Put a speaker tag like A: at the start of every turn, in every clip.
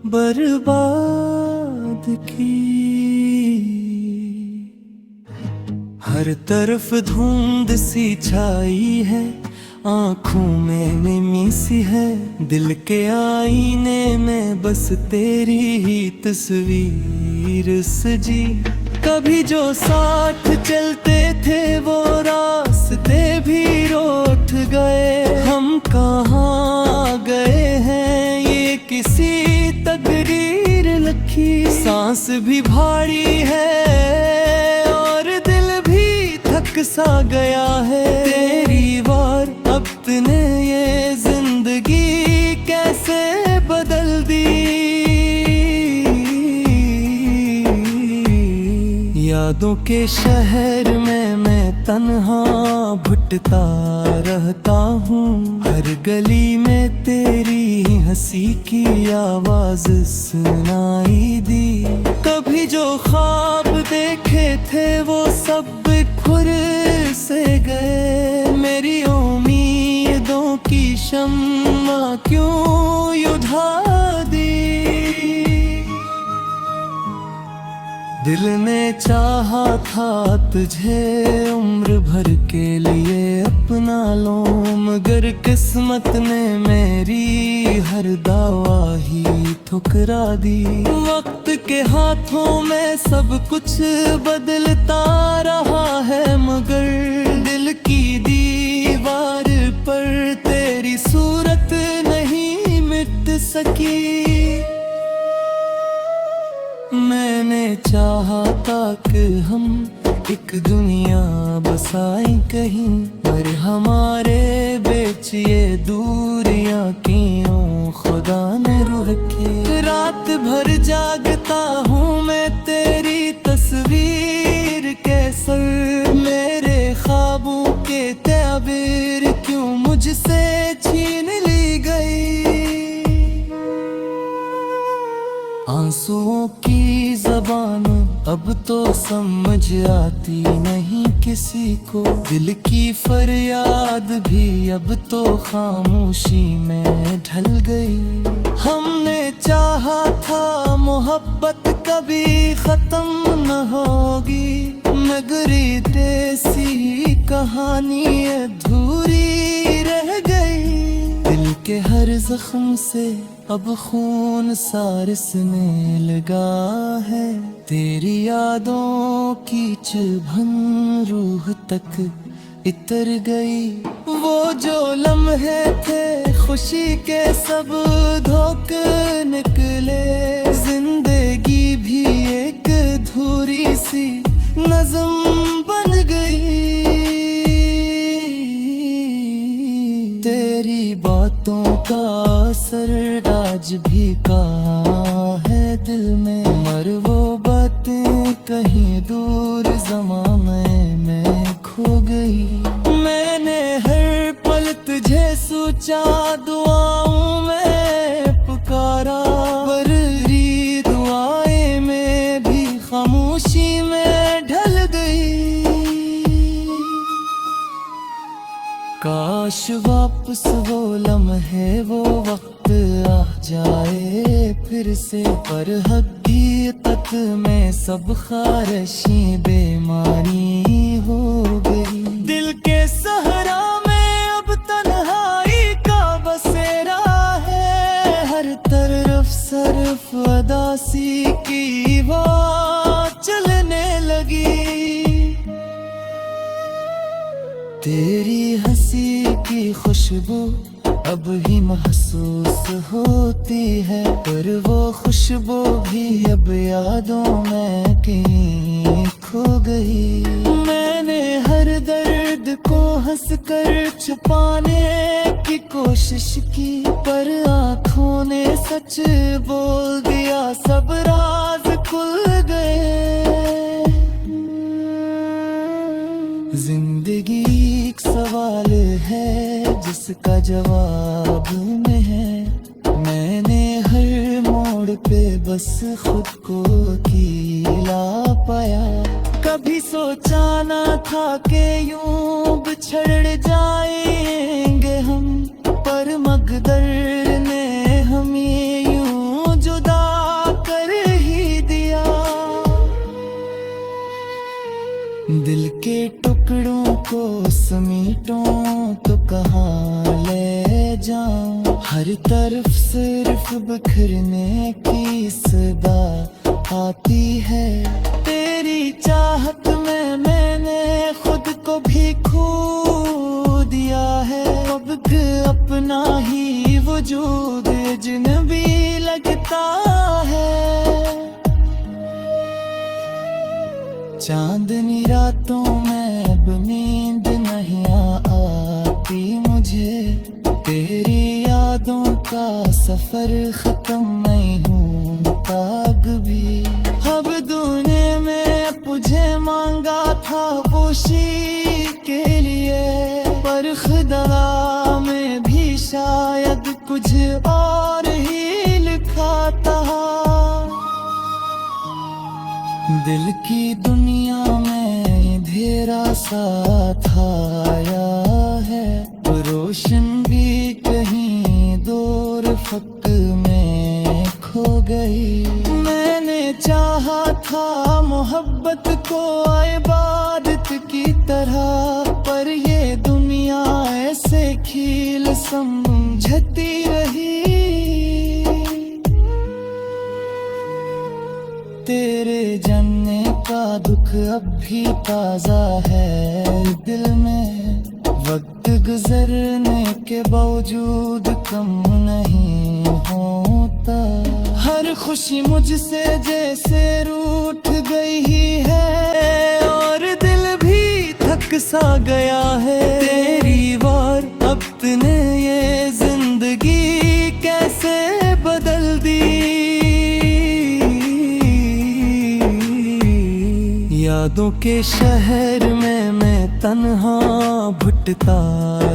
A: बर्बाद की। हर तरफ धुंध सी छाई है, आँखों में नमी सी है, दिल के आईने में बस तेरी ही तस्वीर सजी। कभी जो साथ चलते थे वो रास्ते भी रूठ गए, हम कहाँ गए हैं ये किसी तकदीर लिखी। सांस भी भारी है और दिल भी थक सा गया है, तेरी वार अपने ये जिंदगी कैसे बदल दी। यादों के शहर में मैं तन्हा भटकता रहता हूँ, हर गली में तेरी हंसी की आवाज सुनाई दी। कभी जो ख्वाब देखे थे वो सब खुर से गए, मेरी उम्मीदों की शम्मा क्यों युधा दी। दिल ने चाहा था तुझे उम्र भर के लिए अपना लो, मगर किस्मत ने मेरी हर दावा ही ठुकरा दी। वक्त के हाथों में सब कुछ बदलता रहा है, मगर दिल की दीवार पर तेरी सूरत नहीं मिट सकी। मैंने चाहा था कि हम एक दुनिया बसाएं कहीं, पर हमारे बीच ये दूरियां क्यों खुदा ने रखे। रात भर जागता हूँ मैं तेरी तस्वीर के सर, मेरे ख्वाबों के ताबीर क्यों मुझसे छीन ली गई। आंसुओं की ज़बान अब तो समझ आती नहीं किसी को, दिल की फरियाद भी अब तो खामोशी में ढल गई। हमने चाहा था मोहब्बत कभी खत्म न होगी, मगर ये देसी कहानी अधूरी रह गई। दिल के हर जख्म से अब खून सा रिसने लगा है, तेरी यादों की चुभन रूह तक इतर गई। वो जो लम्हे थे खुशी के सब धोख निकले, जिंदगी भी एक अधूरी सी नज़म बन गई। तेरी बातों का असर आज भी कहाँ है दिल में, मर वो बातें कहीं दूर ज़माने में खो गई। मैंने हर पल तुझे सोचा, दुआओं में पुकारा, पर री दुआएं में भी खामोशी में ढल गई। काश वापस वो लम्हे वो वक्त आ जाए फिर से, पर हकीकत में सब ख्वाहिशें बेमानी हो गई। दिल के सहरा में अब तन्हाई का बसेरा है, हर तरफ सरफ उदासी की बात चलने लगी। तेरी हंसी की खुशबू अब ही महसूस होती है, पर वो खुशबू भी अब यादों में कहीं खो गई। मैंने हर दर्द को हंसकर छुपाने की कोशिश की, पर आँखों ने सच बोल दिया, सब राज खुल गए। जिंदगी एक सवाल है जिसका जवाब में है, मैंने हर मोड़ पे बस खुद को अकेला पाया। कभी सोचा ना था कि यूं बिछड़ जाएंगे हम, पर मकदर ने हमें यूं जुदा हर तरफ सिर्फ बिखरने की सदा आती है। तेरी चाहत में मैंने खुद को भी खो दिया है। अब अपना ही वजूद अजनबी लगता है। चांदनी रातों में अब नींद नहीं आती मुझे। तेरी यादों का सफर खत्म नहीं होता कभी। अब दुनिया में तुझे मांगा था खुशी के लिए, पर खुदा में भी शायद कुछ और ही लिखा था। दिल की दुनिया में अंधेरा साथ आया है। रोशन भी कहीं दूर फक में खो गई। मैंने चाहा था मोहब्बत को इबादत की तरह, पर ये दुनिया ऐसे खील समझती रही। तेरे जानने का दुख अब भी ताजा है दिल में। वक्त गुजरने के बावजूद कम नहीं होता। हर खुशी मुझसे जैसे रूठ गई है, और दिल भी थक सा गया है। तेरी वार अब तूने ये जिंदगी कैसे बदल दी। यादों के शहर में मैं तन्हा भटकता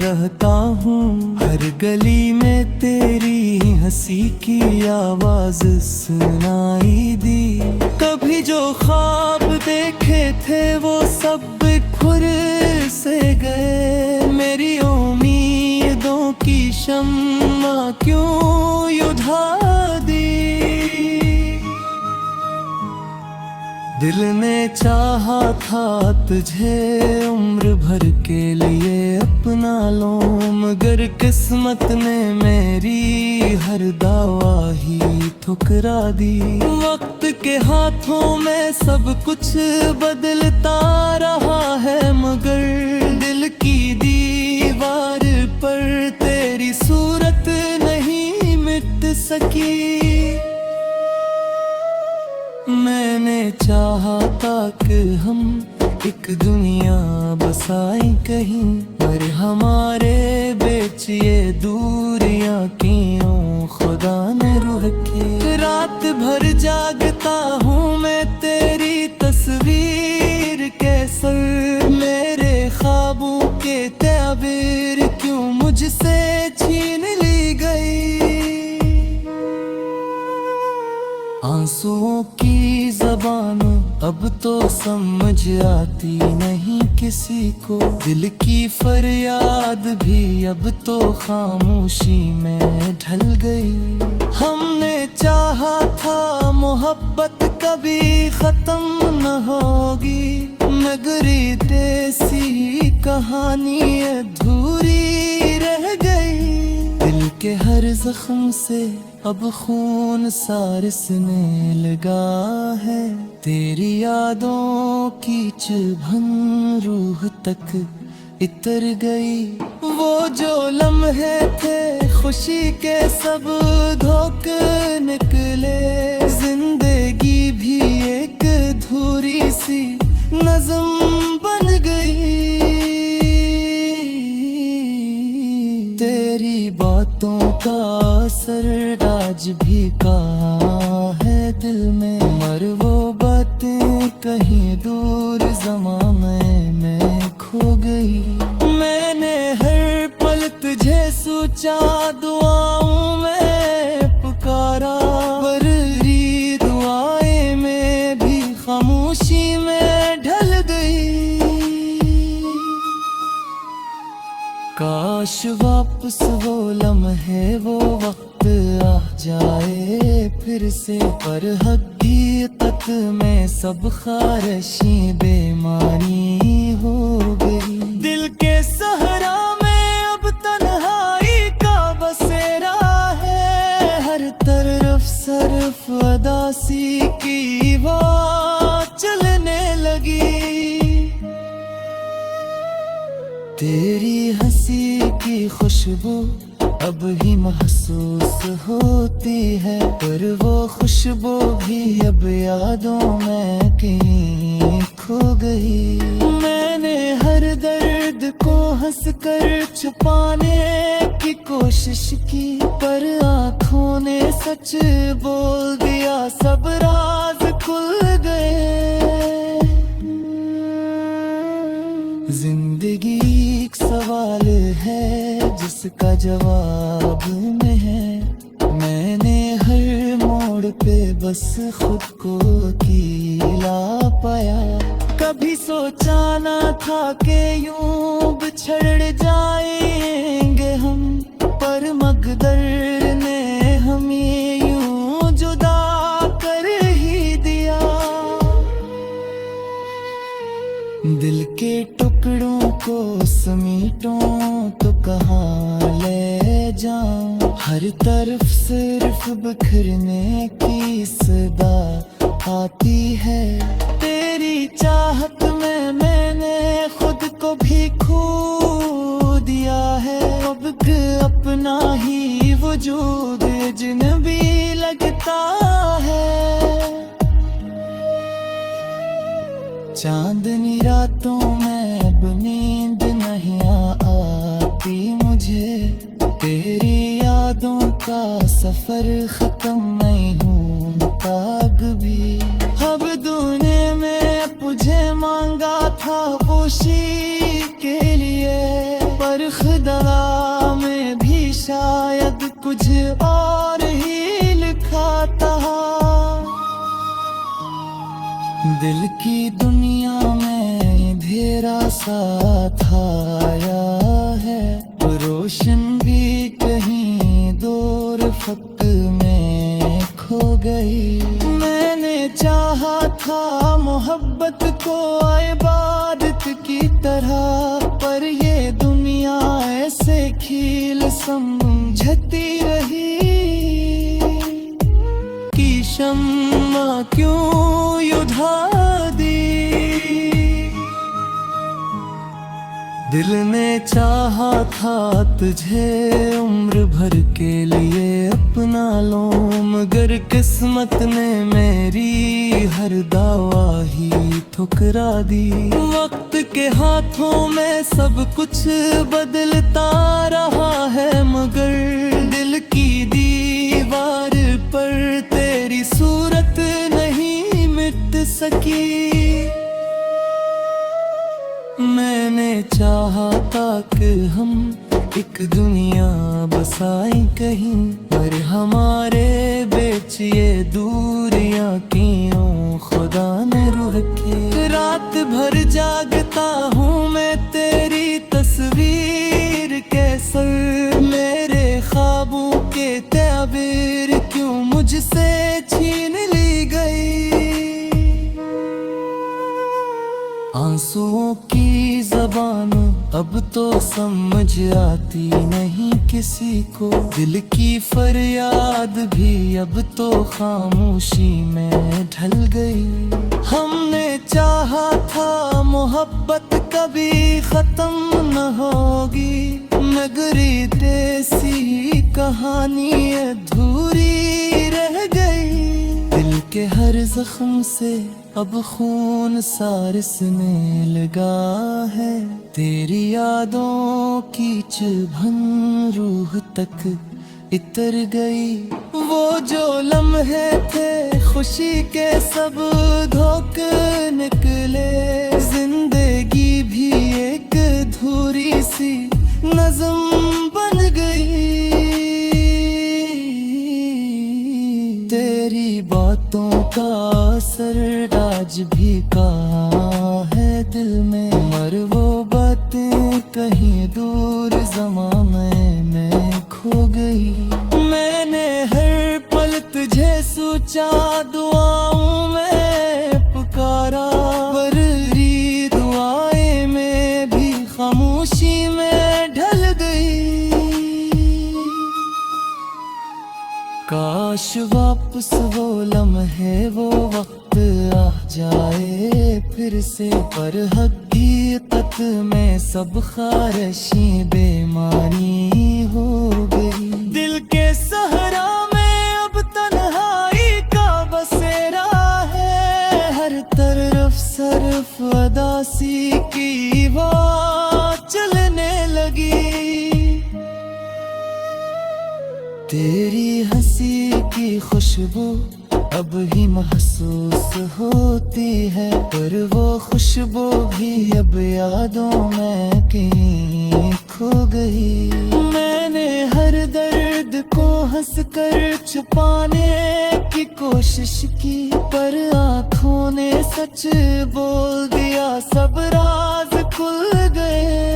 A: रहता हूँ। हर गली में तेरी हंसी की आवाज सुनाई दी। कभी जो ख्वाब देखे थे वो सब खुर से गए। मेरी उम्मीदों की शम्मा क्यों युझा दी। दिल ने चाहा था तुझे उम्र भर के लिए अपना लो, मगर किस्मत ने मेरी हर दावा ही ठुकरा दी। वक्त के हाथों में सब कुछ बदलता रहा है, मगर दिल की दीवार पर तेरी सूरत नहीं मिट सकी। मैंने चाहा था कि हम एक दुनिया बसाई कहीं, पर हमारे बीच ये दूरियां क्यों खुदा ने रखी। रात भर जागता हूँ मैं तेरी तस्वीर के सर। मेरे ख्वाबों के ताबीर क्यों मुझसे छीन ली गई। आंसुओं की ज़बान अब तो समझ आती नहीं किसी को। दिल की फरियाद भी अब तो खामोशी में ढल गई। हमने चाहा था मोहब्बत कभी खत्म न होगी, मगर ये देसी कहानी अधूरी रह गई। दिल के हर जख्म से अब खून सा रिसने लगा है। तेरी यादों की चुभन रूह तक इतर गई। वो जो लम्हे थे खुशी के सब धोखे निकले। जिंदगी भी एक अधूरी सी नज़्म बन गई। तेरी बातों का असर आज भी कहाँ है दिल में, मर वो बातें कहीं दूर ज़माने में खो गई। मैंने हर पल तुझे सोचा, दुआओं में पुकारा, पर दुआएं में भी खामोशी में ढल गई। काश वापस वो लम्हे वो वक्त आ जाए फिर से, पर हकीकत में सब खारिशी बेमानी हो गई। दिल के सहरा में अब तन्हाई का बसेरा हंसी की वो चलने लगी। तेरी हंसी की खुशबू अब ही महसूस होती है, पर वो खुशबू भी अब यादों में कहीं खो गई। मैंने हर दर्द को हंसकर छुपाने की कोशिश की, पर आँखों ने सच बोल दिया, सब राज खुल गए। जिंदगी एक सवाल है जिसका जवाब में है। मैंने हर मोड़ पे बस खुद को अकेला पाया। कभी सोचा ना था कि यूं बिछड़ जाएंगे हम, पर मकदर ने हमें यूं जुदा कर ही दिया। दिल के टुकड़ों को समेटूं तो कहाँ ले जाऊं, हर तरफ सिर्फ बिखरने की सदा आती है। तेरी चाहत में मैंने खुद को भी खो दिया है, अब अपना ही वजूद अजनबी लगता है। चांदनी रातों में अब नींद नहीं आती मुझे, तेरी यादों का सफर खत्म नहीं होता कभी। अब तूने में मुझे मांगा था खुशी के लिए, पर खुदा में भी शायद कुछ और ही लिखा था। दिल की दुनिया में अंधेरा सा छाया है, रोशन भी कहीं दूर फक में खो गई। मैंने चाहा था मोहब्बत को इबादत की तरह, पर ये दुनिया ऐसे खील समझती रही कि शम्मा क्यों युधा दी। दिल ने चाहा था तुझे उम्र भर के लिए अपना लो, मगर किस्मत ने मेरी हर दावा ही ठुकरा दी। वक्त के हाथों में सब कुछ बदलता रहा है, मगर दिल की दीवार पर तेरी सूरत नहीं मिट सकी। मैंने चाहा था कि हम एक दुनिया बसाएं कहीं, पर हमारे बीच ये दूरियां क्यों खुदा ने रखी। रात भर जागता हूँ मैं तेरी तस्वीर के सर, मेरे ख्वाबों के ताबीर क्यों मुझसे छीन ली गई। आंसुओं की ज़बान अब तो समझ आती नहीं किसी को, दिल की फरियाद भी अब तो खामोशी में ढल गई। हमने चाहा था मोहब्बत कभी खत्म न होगी, मगर ये देसी कहानी अधूरी रह गई। दिल के हर जख्म से अब खून सा रिसने लगा है, तेरी यादों की चुभन रूह तक इतर गई। वो जो लम्हे थे खुशी के सब धोखे निकले, जिंदगी भी एक अधूरी सी नज़्म बन गई। तेरी बातों का असर आज भी कहाँ है दिल में, मर वो बातें कहीं दूर ज़माने में खो गई। मैंने हर पल तुझे सोचा, दुआओं में पुकारा, पर दुआएं में भी खामोशी में ढल गई। काश वापस वो लम्हे वो वक्त आ जाए फिर से, पर हकीकत में सब खारिशी बेमानी हो गई। दिल के सहरा में अब तन्हाई का बसेरा है, हर तरफ सरफ अदासी की बात चलने लगी। तेरी हंसी की खुशबू अब ही महसूस होती है, पर वो खुशबू भी अब यादों में कहीं खो गई। मैंने हर दर्द को हंसकर छुपाने की कोशिश की, पर आँखों ने सच बोल दिया, सब राज खुल गए।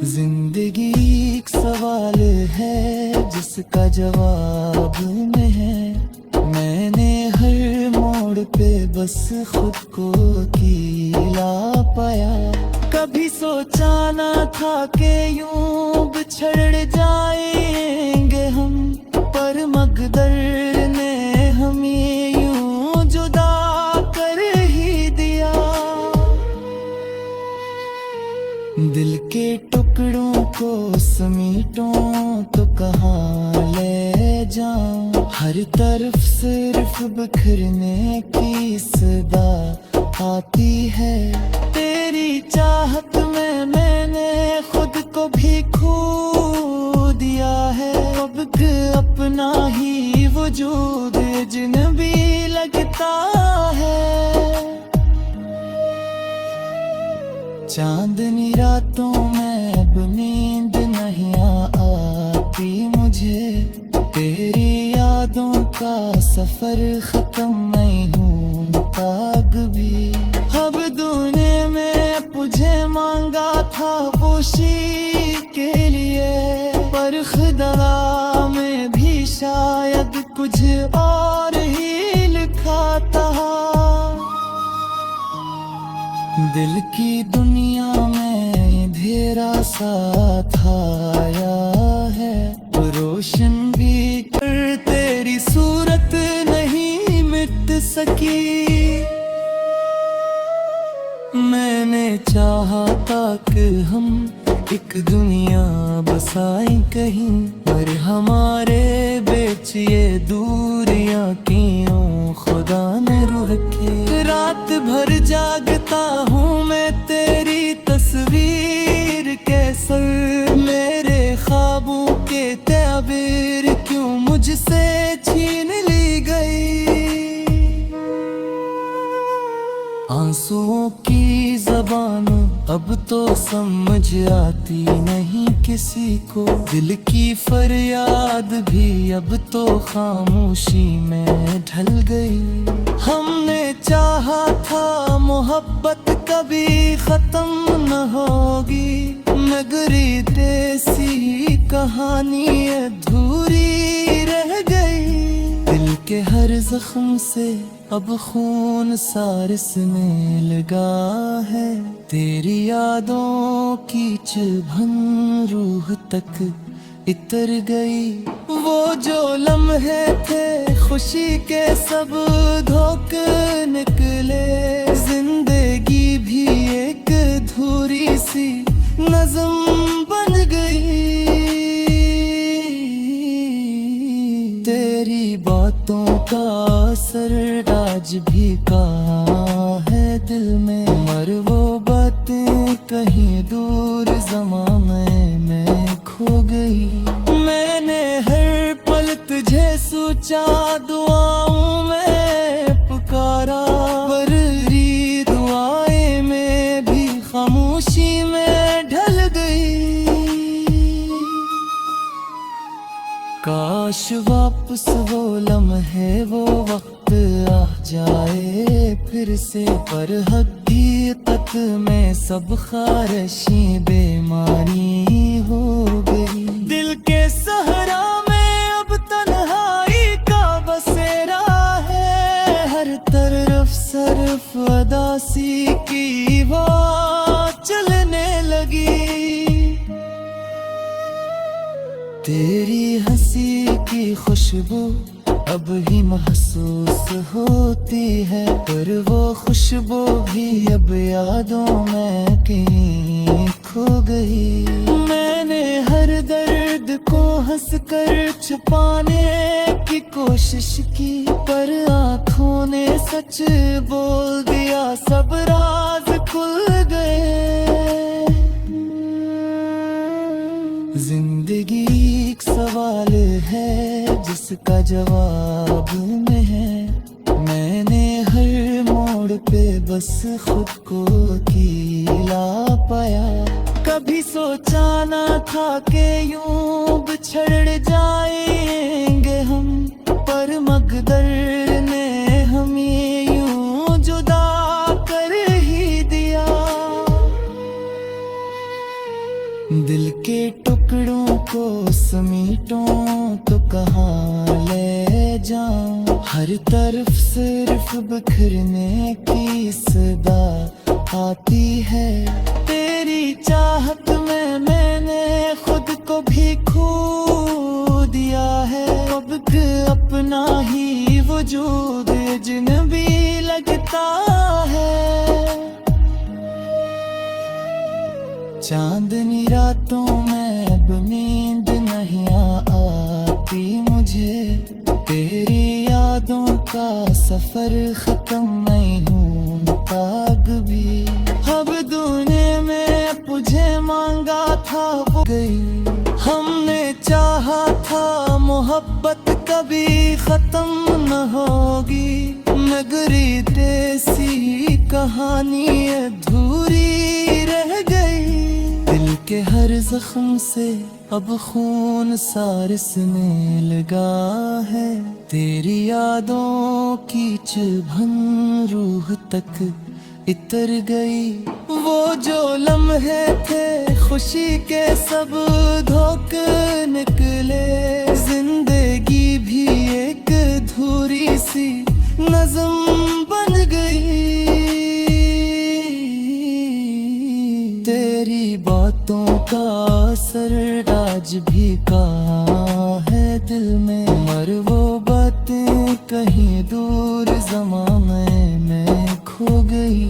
A: जिंदगी एक सवाल है जिसका जवाब में है, मैंने हर मोड़ पे बस खुद को अकेला पाया। कभी सोचा ना था कि यूं बिछड़ जाएंगे हम, पर मकदर ने हमें यूं जुदा कर ही दिया। दिल के टुकड़ों को समेटूं तो कहाँ ले जाऊं, हर तरफ सिर्फ बिखरने की सदा आती है। तेरी चाहत में मैंने खुद को भी खो दिया है, अब अपना ही वजूद अजनबी लगता है। चांदनी रातों में अब नींद नहीं आती मुझे, तेरी यादों का सफर खत्म नहीं होता कभी। अब दुनिया में तुझे मांगा था पोशी के लिए, पर खुदा में भी शायद कुछ और ही लिखा था। दिल की दुनिया में अंधेरा साथ आया है, रोशन भी कर तेरी सूरत नहीं मिट सकी। मैंने चाहा था कि हम एक दुनिया बसाएं कहीं, पर हमारे बीच ये दूरियां क्यों खुदा ने रखे। रात भर जागता हूँ मैं तेरी तस्वीर के सर, मेरे ख्वाबों के ताबीर क्यों मुझसे छीन ली गई। आंसुओं की ज़बान अब तो समझ आती नहीं किसी को, दिल की फरियाद भी अब तो खामोशी में ढल गई। हमने चाहा था मोहब्बत कभी खत्म न होगी, मगर ये देसी कहानी अधूरी रह गई। दिल के हर जख्म से अब खून सारसने लगा है, तेरी यादों की चुभन रूह तक इतर गई। वो जो लम्हे थे खुशी के सब धोख निकले, जिंदगी भी एक अधूरी सी नज़म बन गई। तेरी बातों का असर आज भी कहाँ है दिल में, मर वो बातें कहीं दूर ज़माने में खो गई। मैंने हर पल तुझे सोचा, दुआओं में पुकारा, पर दुआएं में भी खामोशी में ढल गई। काश वापस वो लम्हे वो वक्त आ जाए फिर से, पर हकीकत में सब खारिशी बेमानी हो गई। दिल के सहरा में अब तन्हाई का बसेरा है, हर तरफ सरफ अदासी की बात चलने लगी। तेरी हंसी की खुशबू अब ही महसूस होती है, पर वो खुशबू भी अब यादों में कहीं खो गई। मैंने हर दर्द को हंस कर छुपाने की कोशिश की, पर आँखों ने सच बोल दिया, सब राज खुल गए। जिंदगी एक सवाल है जिसका जवाब में है। मैंने हर मोड़ पे बस खुद को अकेला पाया। कभी सोचा ना था कि यूं बिछड़ जाएंगे हम, पर मकदर ने हमें यूं जुदा कर ही दिया। दिल के टुकड़ों को समीटूं तो कहाँ ले जाऊं, हर तरफ सिर्फ बिखरने की सदा आती है। तेरी चाहत में मैंने खुद को भी खो दिया है, अब अपना ही वजूद अजनबी लगता है। चांदनी रातों में अब नींद नहीं आती मुझे, तेरी यादों का सफर खत्म नहीं होता कभी। अब दुनिया में तुझे मांगा था वो गई, हमने चाहा था मोहब्बत कभी खत्म न होगी, मगर ऐसी कहानी अधूरी रह गई। दिल के हर जख्म से अब खून सा रिसने लगा है, तेरी यादों की चुभन रूह तक इतर गई। वो जो लम्हे थे खुशी के सब धोख निकले, जिंदगी भी एक अधूरी सी नज़म बन गई। तेरी बातों का असर आज भी कहाँ है दिल में, मर वो बातें कहीं दूर ज़माने में खो गई।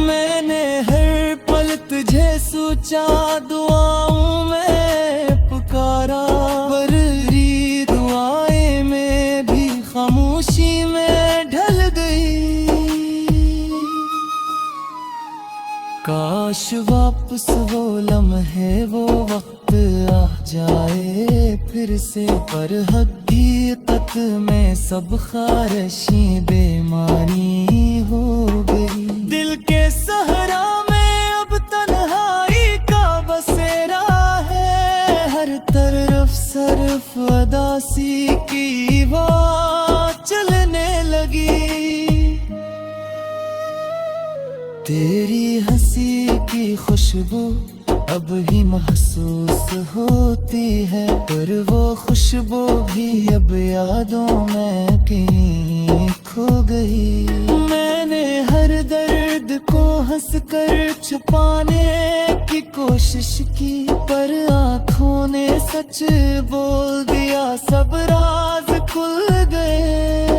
A: मैंने हर पल तुझे सोचा, दुआओं में पुकारा, पर दुआएं में भी खामोशी में ढल गई। काश वापस वो लम्हे वो वक्त आ जाए फिर से, पर हकीकत में सब ख्वाहिशी बेमानी हो गई। दिल के सहरा में अब तन्हाई का बसेरा है, हर तरफ सिर्फ उदासी की आवाज़ चलने लगी। तेरी हंसी की खुशबू अब ही महसूस होती है, पर वो खुशबू भी अब यादों में कहीं खो गई। मैंने हर दर्द को हंस कर छुपाने की कोशिश की, पर आँखों ने सच बोल दिया, सब राज खुल गए।